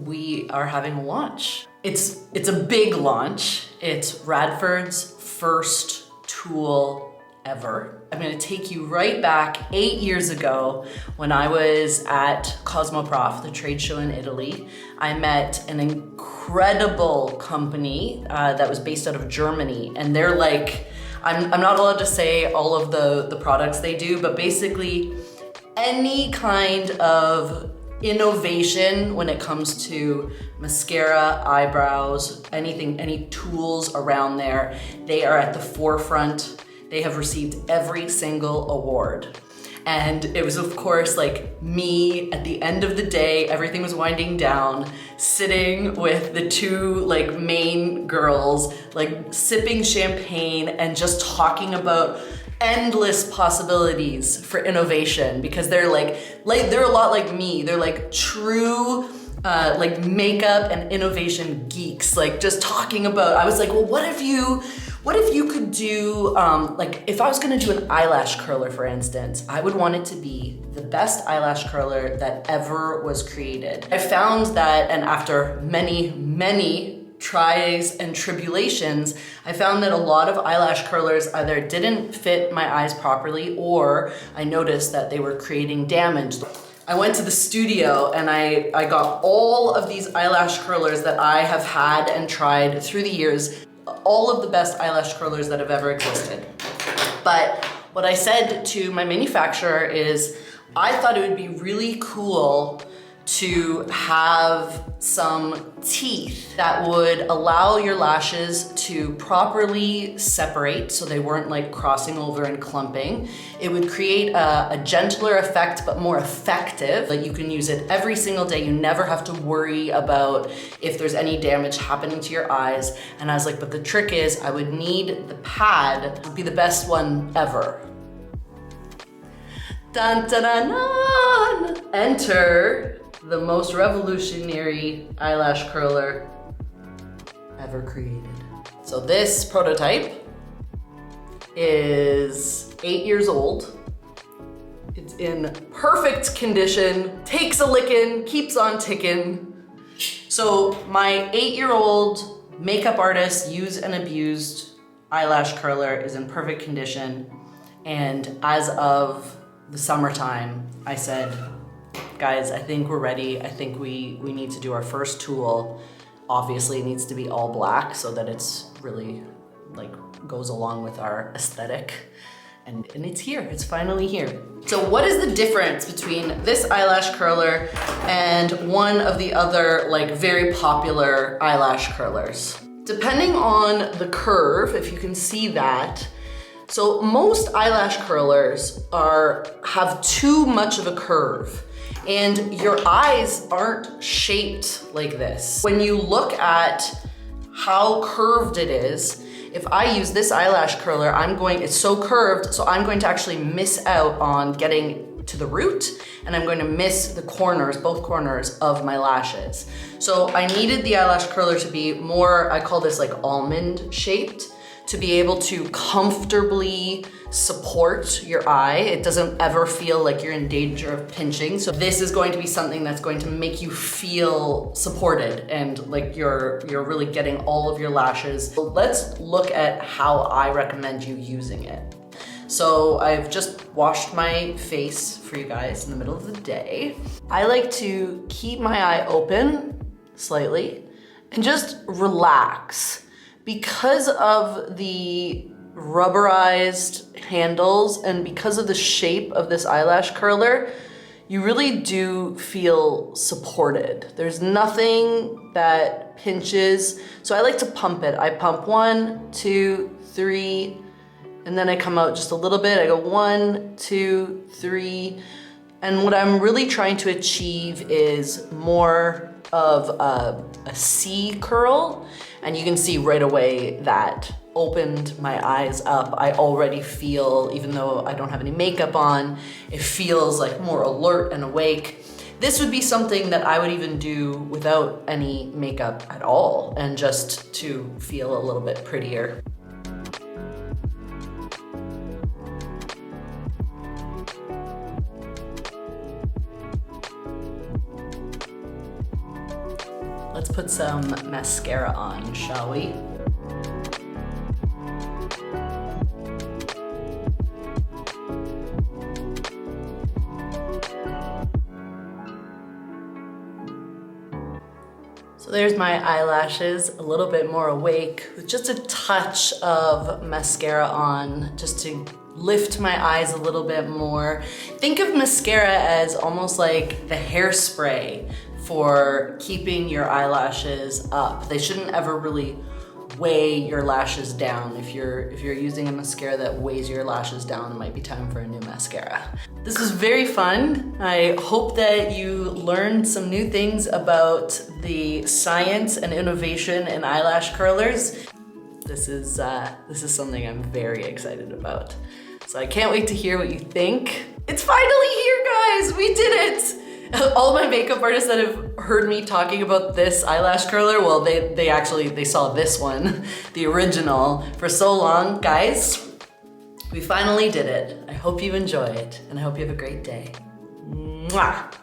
we are having a launch. It's a big launch. It's Radford's first tool ever. I'm gonna take you right back 8 years ago when I was at Cosmoprof, the trade show in Italy. I met an incredible company that was based out of Germany, and they're like, I'm not allowed to say all of the products they do, but basically any kind of innovation when it comes to mascara, eyebrows, anything, any tools around there, they are at the forefront. They have received every single award. And it was, of course, like me at the end of the day, everything was winding down, sitting with the two like main girls, like sipping champagne and just talking about endless possibilities for innovation, because they're like they're a lot like me. They're like true like makeup and innovation geeks, like just talking about, I was like, well, what if you could do, like if I was gonna do an eyelash curler, for instance, I would want it to be the best eyelash curler that ever was created. I found that, and after many tries and tribulations, I found that a lot of eyelash curlers either didn't fit my eyes properly, or I noticed that they were creating damage. I went to the studio and I got all of these eyelash curlers that I have had and tried through the years, all of the best eyelash curlers that have ever existed. But what I said to my manufacturer is, I thought it would be really cool to have some teeth that would allow your lashes to properly separate so they weren't like crossing over and clumping. It would create a gentler effect, but more effective. Like you can use it every single day. You never have to worry about if there's any damage happening to your eyes. And I was like, but the trick is I would need the pad to be the best one ever. Dun, dun, dun, dun. Enter the most revolutionary eyelash curler ever created. So this prototype is 8 years old. It's in perfect condition, takes a licking, keeps on ticking. So my 8-year-old makeup artist used and abused eyelash curler is in perfect condition. And as of the summertime, I said, guys, I think we're ready. I think we need to do our first tool. Obviously it needs to be all black so that it's really like goes along with our aesthetic. And it's here, it's finally here. So what is the difference between this eyelash curler and one of the other like very popular eyelash curlers? Depending on the curve, if you can see that, so most eyelash curlers have too much of a curve. And your eyes aren't shaped like this. When you look at how curved it is, if I use this eyelash curler, it's so curved, so I'm going to actually miss out on getting to the root, and I'm going to miss the corners, both corners of my lashes. So I needed the eyelash curler to be more, I call this like almond shaped, to be able to comfortably support your eye. It doesn't ever feel like you're in danger of pinching. So this is going to be something that's going to make you feel supported and like you're really getting all of your lashes. So let's look at how I recommend you using it. So I've just washed my face for you guys in the middle of the day. I like to keep my eye open slightly and just relax. Because of the rubberized handles and because of the shape of this eyelash curler, you really do feel supported. There's nothing that pinches. So I like to pump it. I pump 1, 2, 3, and then I come out just a little bit. I go 1, 2, 3. And what I'm really trying to achieve is more of a C curl. And you can see right away that opened my eyes up. I already feel, even though I don't have any makeup on, it feels like more alert and awake. This would be something that I would even do without any makeup at all, and just to feel a little bit prettier. let's put some mascara on, shall we? So there's my eyelashes, a little bit more awake, with just a touch of mascara on, just to lift my eyes a little bit more. Think of mascara as almost like the hairspray for keeping your eyelashes up. They shouldn't ever really weigh your lashes down. If you're using a mascara that weighs your lashes down, it might be time for a new mascara. This was very fun. I hope that you learned some new things about the science and innovation in eyelash curlers. This is something I'm very excited about. So I can't wait to hear what you think. It's finally here, guys! We did it! All my makeup artists that have heard me talking about this eyelash curler, well, they saw this one, the original, for so long. Guys, we finally did it. I hope you enjoy it, and I hope you have a great day. Mwah!